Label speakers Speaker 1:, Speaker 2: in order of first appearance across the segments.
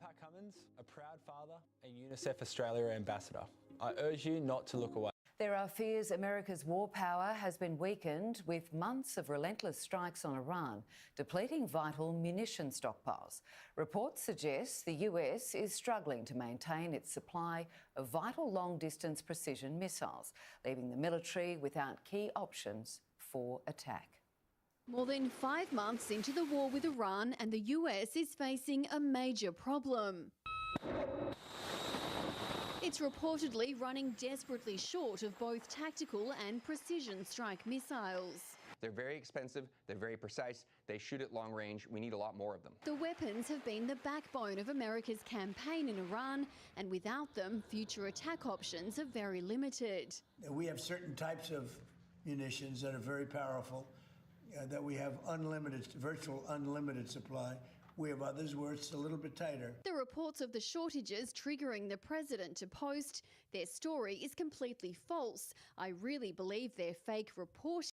Speaker 1: Pat Cummins, a proud father and UNICEF Australia ambassador. I urge you not to look away.
Speaker 2: There are fears America's war power has been weakened with months of relentless strikes on Iran, depleting vital munition stockpiles. Reports suggest the US is struggling to maintain its supply of vital long-distance precision missiles, leaving the military without key options for attack.
Speaker 3: More than 5 months into the war with Iran, and the US is facing a major problem. It's reportedly running desperately short of both tactical and precision strike missiles.
Speaker 4: They're very expensive, they're very precise, they shoot at long range, we need a lot more of them.
Speaker 3: The weapons have been the backbone of America's campaign in Iran, and without them, future attack options are very limited.
Speaker 5: We have certain types of munitions that are very powerful, that we have virtual unlimited supply. We have others where it's a little bit tighter.
Speaker 3: The reports of the shortages triggering the president to post, "Their story is completely false. I really believe they're fake reporting."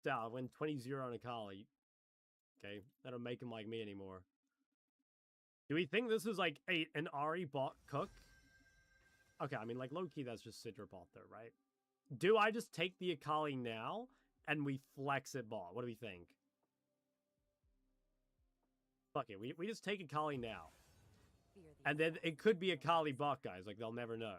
Speaker 6: I went 20-0 on Akali. Okay, that don't make him like me anymore. Do we think this is like an Ari bot cook? Okay, I mean, like, low-key, that's just Sidra bot though, right? Do I just take the Akali now and we flex it bot? What do we think? Fuck it, we just take Akali now. And then it could be Akali bot, guys. Like, they'll never know.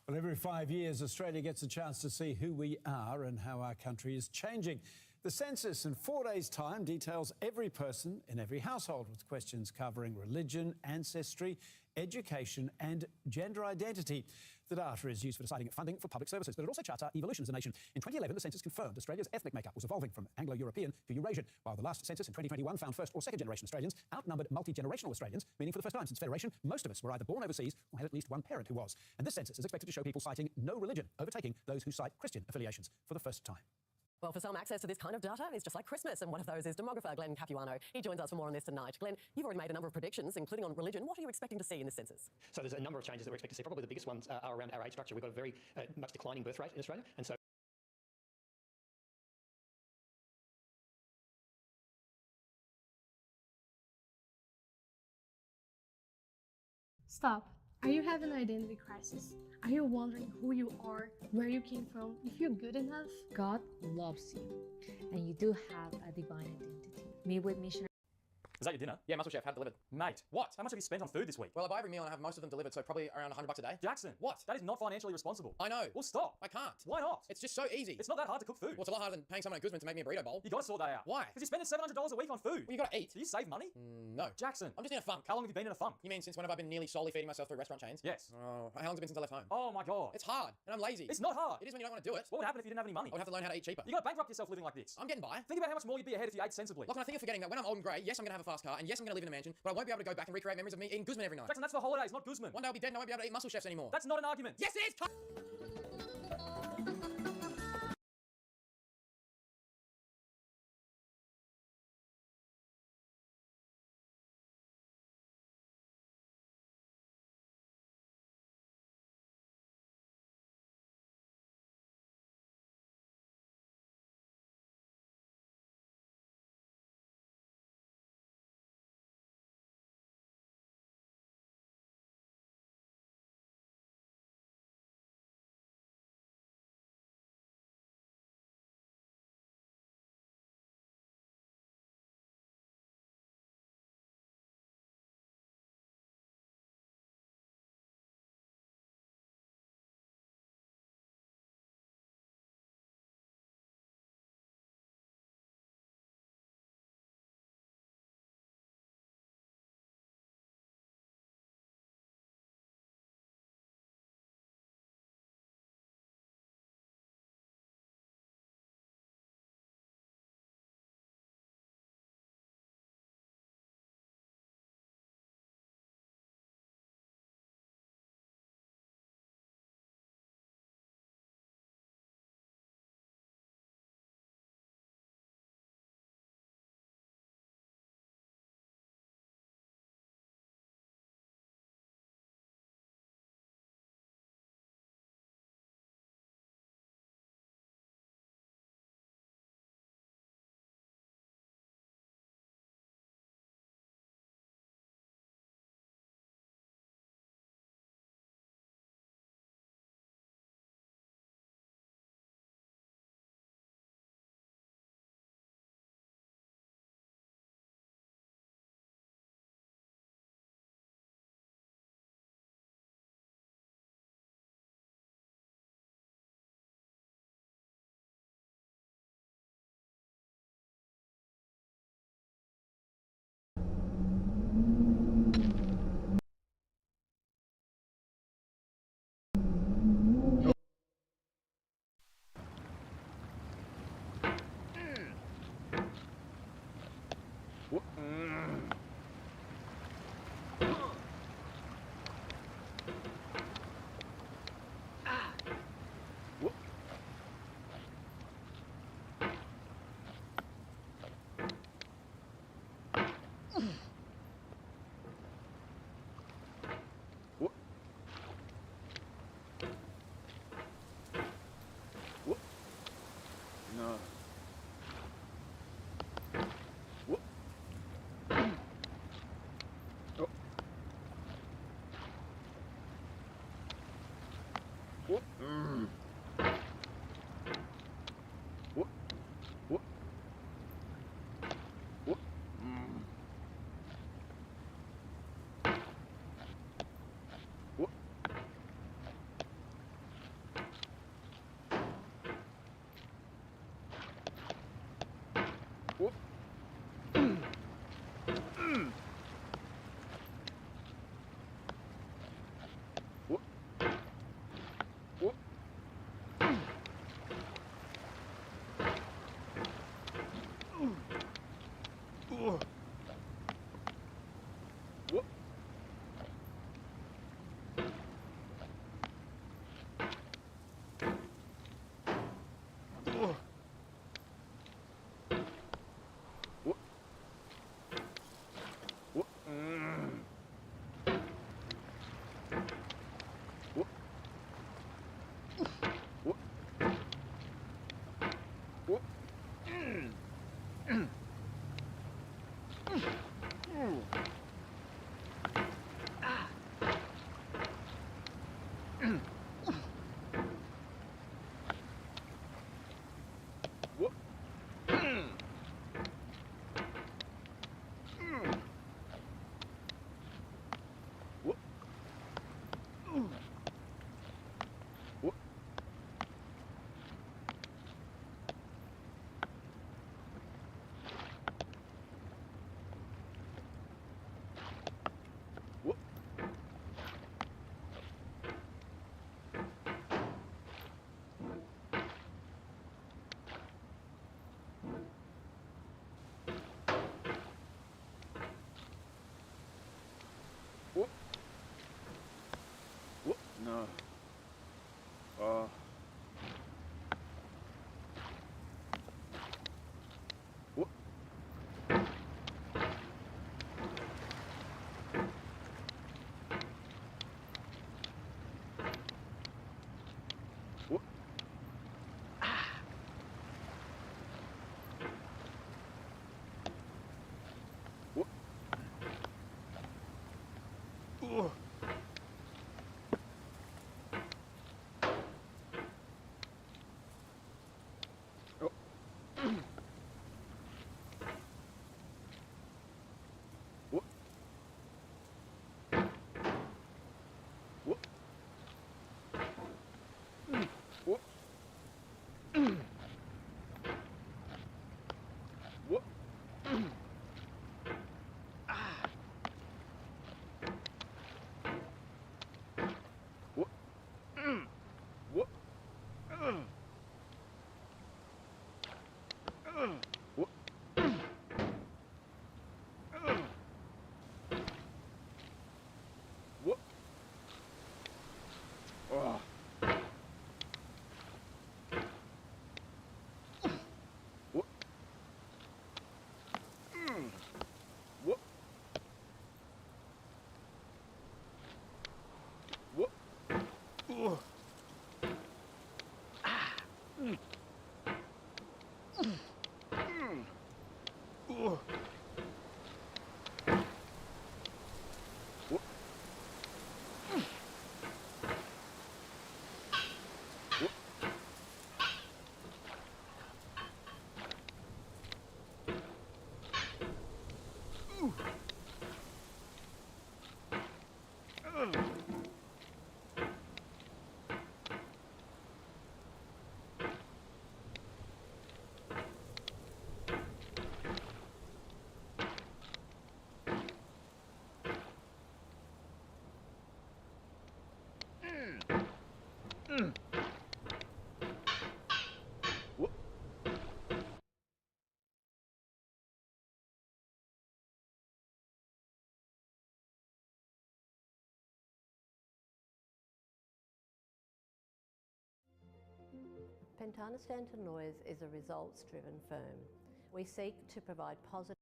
Speaker 7: Well, every 5 years, Australia gets a chance to see who we are and how our country is changing. The census in 4 days' time details every person in every household, with questions covering religion, ancestry, education and gender identity. The data is used for deciding funding for public services, but it also charts our evolution as a nation. In 2011, the census confirmed Australia's ethnic makeup was evolving from Anglo-European to Eurasian, while the last census in 2021 found first or second generation Australians outnumbered multi-generational Australians, meaning for the first time since Federation, most of us were either born overseas or had at least one parent who was. And this census is expected to show people citing no religion, overtaking those who cite Christian affiliations for the first time.
Speaker 8: Well, for some, access to this kind of data is just like Christmas, and one of those is demographer Glenn Capuano. He joins us for more on this tonight. Glenn, you've already made a number of predictions, including on religion. What are you expecting to see in this census?
Speaker 9: So there's a number of changes that we're expecting to see. Probably the biggest ones are around our age structure. We've got a very much declining birth rate in Australia, and so
Speaker 10: Stop. Are you having an identity crisis? Are you wondering who you are, where you came from, if you're good enough?
Speaker 11: God loves you, and you do have a divine identity. Meet with missionary.
Speaker 12: Is that your dinner?
Speaker 13: Yeah, Muscle Chef, had it delivered.
Speaker 12: Mate, what? How much have you spent on food this week?
Speaker 13: Well, I buy every meal and I have most of them delivered, so probably around $100 a day.
Speaker 12: Jackson,
Speaker 13: what?
Speaker 12: That is not financially responsible.
Speaker 13: I know.
Speaker 12: Well, stop.
Speaker 13: I can't.
Speaker 12: Why not?
Speaker 13: It's just so easy.
Speaker 12: It's not that hard to cook food.
Speaker 13: Well, it's a lot harder than paying someone at Guzman to make me a burrito bowl.
Speaker 12: You gotta sort that out.
Speaker 13: Why?
Speaker 12: Because you're spending $700 a week on food.
Speaker 13: Well, you gotta eat.
Speaker 12: Do you save money?
Speaker 13: No.
Speaker 12: Jackson.
Speaker 13: I'm just in a funk.
Speaker 12: How long have you been in a funk?
Speaker 13: You mean since when have I been nearly solely feeding myself through restaurant chains?
Speaker 12: Yes.
Speaker 13: Oh, how long's it been since I left home?
Speaker 12: Oh my God.
Speaker 13: It's hard, and I'm lazy.
Speaker 12: It's not hard.
Speaker 13: It is when you don't want to do it.
Speaker 12: What would happen if you didn't have any money?
Speaker 13: I would have to learn how to eat cheaper.
Speaker 12: You're gonna bankrupt yourself living like this.
Speaker 13: I'm getting by.
Speaker 12: Think about how much more you'd be ahead if you ate sensibly.
Speaker 13: Look, and I think you're forgetting that when I'm old and grey, yes, I'm gonna have a fast car, and yes, I'm gonna live in a mansion, but I won't be able to go back and recreate memories of me eating Guzman every night.
Speaker 12: Jackson, that's for holidays, not Guzman.
Speaker 13: One day I'll be dead and I won't be able to eat Muscle Chefs anymore.
Speaker 12: That's not an argument.
Speaker 13: Yes, it is!
Speaker 14: Pentana Stanton Lawyers is a results-driven firm. We seek to provide positive.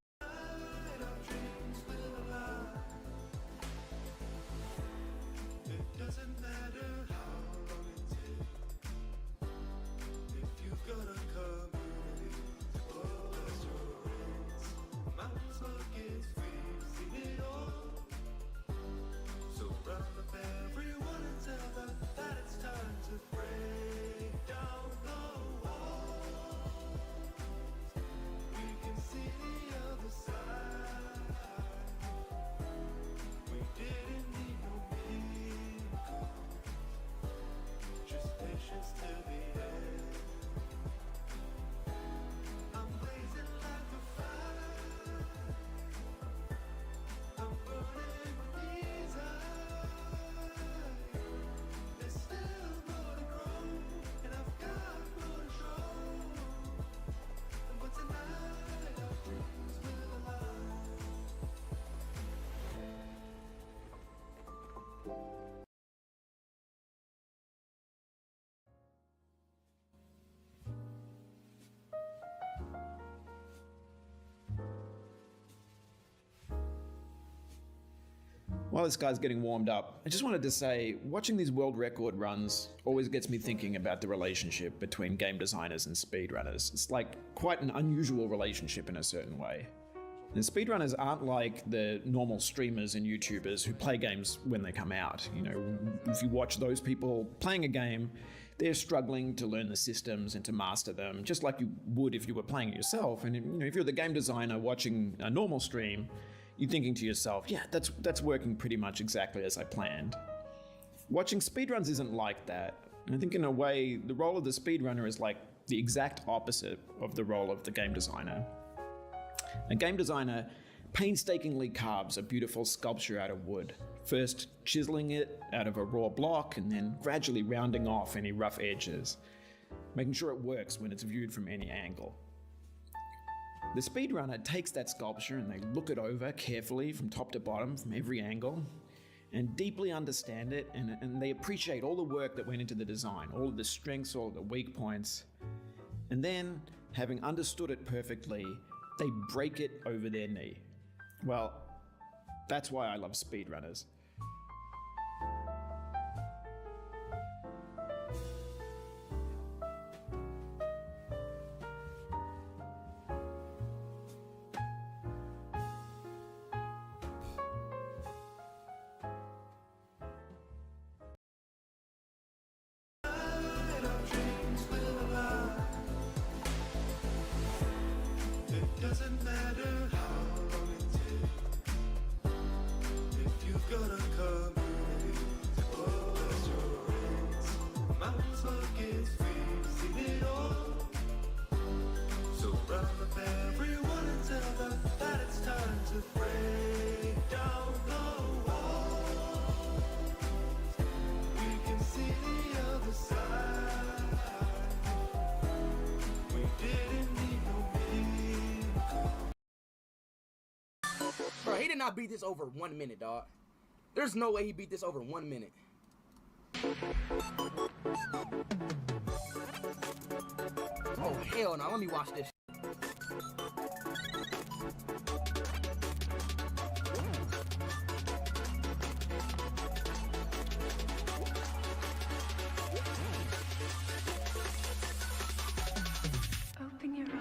Speaker 15: It doesn't matter how long it takes. If you've got a community, oh, that's your race. Mountains look its we've seen it all. So round up everyone and tell them that it's time to break down the walls. We can see the other side. We didn't need no miracles, just patience till the end. I'm blazing like a fire. I'm burning with desire. There's still more to grow, and I've got more to show. But tonight our dreams will align.
Speaker 16: While this guy's getting warmed up, I just wanted to say, watching these world record runs always gets me thinking about the relationship between game designers and speedrunners. It's like quite an unusual relationship in a certain way. And speedrunners aren't like the normal streamers and YouTubers who play games when they come out. You know, if you watch those people playing a game, they're struggling to learn the systems and to master them, just like you would if you were playing it yourself. And you know, if you're the game designer watching a normal stream, you're thinking to yourself, yeah, that's working pretty much exactly as I planned. Watching speedruns isn't like that. And I think in a way, the role of the speedrunner is like the exact opposite of the role of the game designer. A game designer painstakingly carves a beautiful sculpture out of wood, first chiseling it out of a raw block and then gradually rounding off any rough edges, making sure it works when it's viewed from any angle. The speedrunner takes that sculpture and they look it over carefully from top to bottom, from every angle, and deeply understand it, and they appreciate all the work that went into the design, all of the strengths, all of the weak points. And then, having understood it perfectly, they break it over their knee. Well, that's why I love speedrunners.
Speaker 15: It doesn't matter how long it takes. If you've got a community, oh, that's your race. Mountains look its we've seen it all. So round up everyone and tell them that it's time to break down the walls. We can see the other side. We didn't need no miracles.
Speaker 13: Bro, he did not beat this over 1 minute, dog. There's no way he beat this over 1 minute. Oh, hell no. Let me watch this.
Speaker 15: Open your eyes.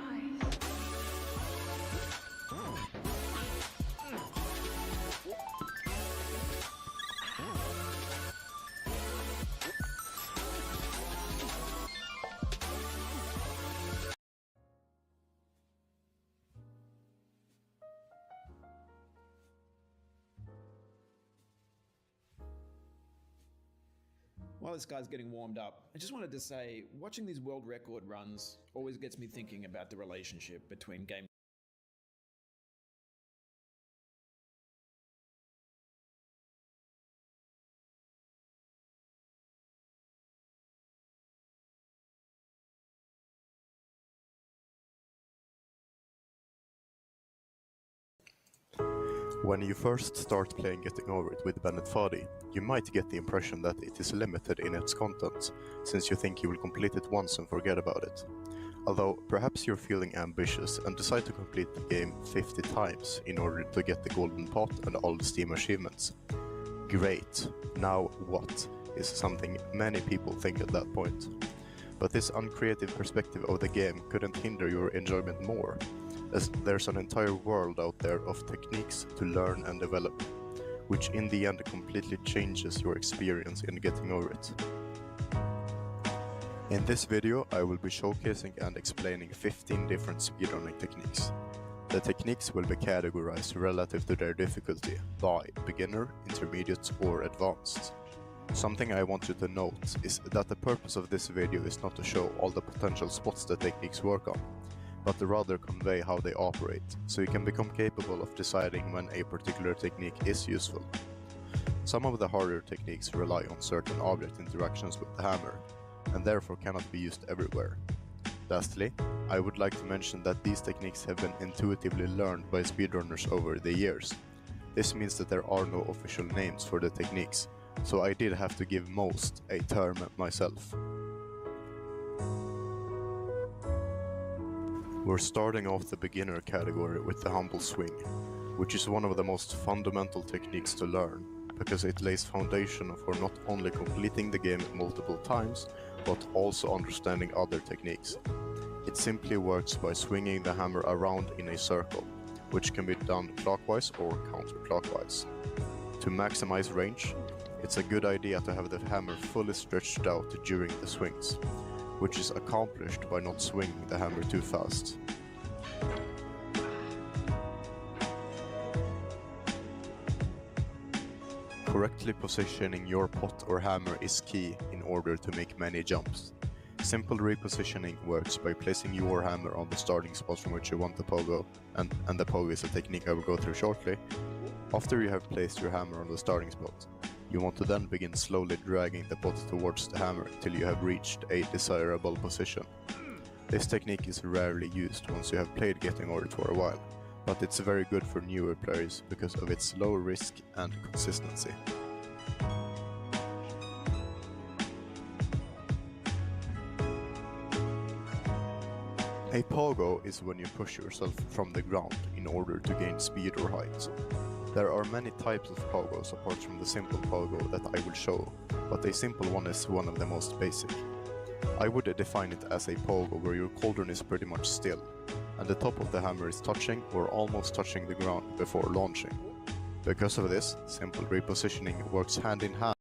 Speaker 16: While this guy's getting warmed up, I just wanted to say, watching these world record runs always gets me thinking about the relationship between game
Speaker 17: When you first start playing Getting Over It with Bennett Foddy, you might get the impression that it is limited in its content, since you think you will complete it once and forget about it. Although perhaps you're feeling ambitious and decide to complete the game 50 times in order to get the golden pot and all the Steam achievements. Great, now what? Is something many people think at that point. But this uncreative perspective of the game couldn't hinder your enjoyment more, as there's an entire world out there of techniques to learn and develop, which in the end completely changes your experience in Getting Over It. In this video, I will be showcasing and explaining 15 different speedrunning techniques. The techniques will be categorized relative to their difficulty by beginner, intermediate, or advanced. Something I want you to note is that the purpose of this video is not to show all the potential spots the techniques work on, but to rather convey how they operate, so you can become capable of deciding when a particular technique is useful. Some of the harder techniques rely on certain object interactions with the hammer, and therefore cannot be used everywhere. Lastly, I would like to mention that these techniques have been intuitively learned by speedrunners over the years. This means that there are no official names for the techniques, so I did have to give most a term myself. We're starting off the beginner category with the humble swing, which is one of the most fundamental techniques to learn, because it lays foundation for not only completing the game multiple times, but also understanding other techniques. It simply works by swinging the hammer around in a circle, which can be done clockwise or counterclockwise. To maximize range, it's a good idea to have the hammer fully stretched out during the swings, which is accomplished by not swinging the hammer too fast. Correctly positioning your pot or hammer is key in order to make many jumps. Simple repositioning works by placing your hammer on the starting spot from which you want the pogo, and the pogo is a technique I will go through shortly. After you have placed your hammer on the starting spot, you want to then begin slowly dragging the pot towards the hammer until you have reached a desirable position. This technique is rarely used once you have played Getting Over It for a while, but it's very good for newer players because of its low risk and consistency. A pogo is when you push yourself from the ground in order to gain speed or height. There are many types of pogos apart from the simple pogo that I will show, but a simple one is one of the most basic. I would define it as a pogo where your cauldron is pretty much still, and the top of the hammer is touching or almost touching the ground before launching. Because of this, simple repositioning works hand in hand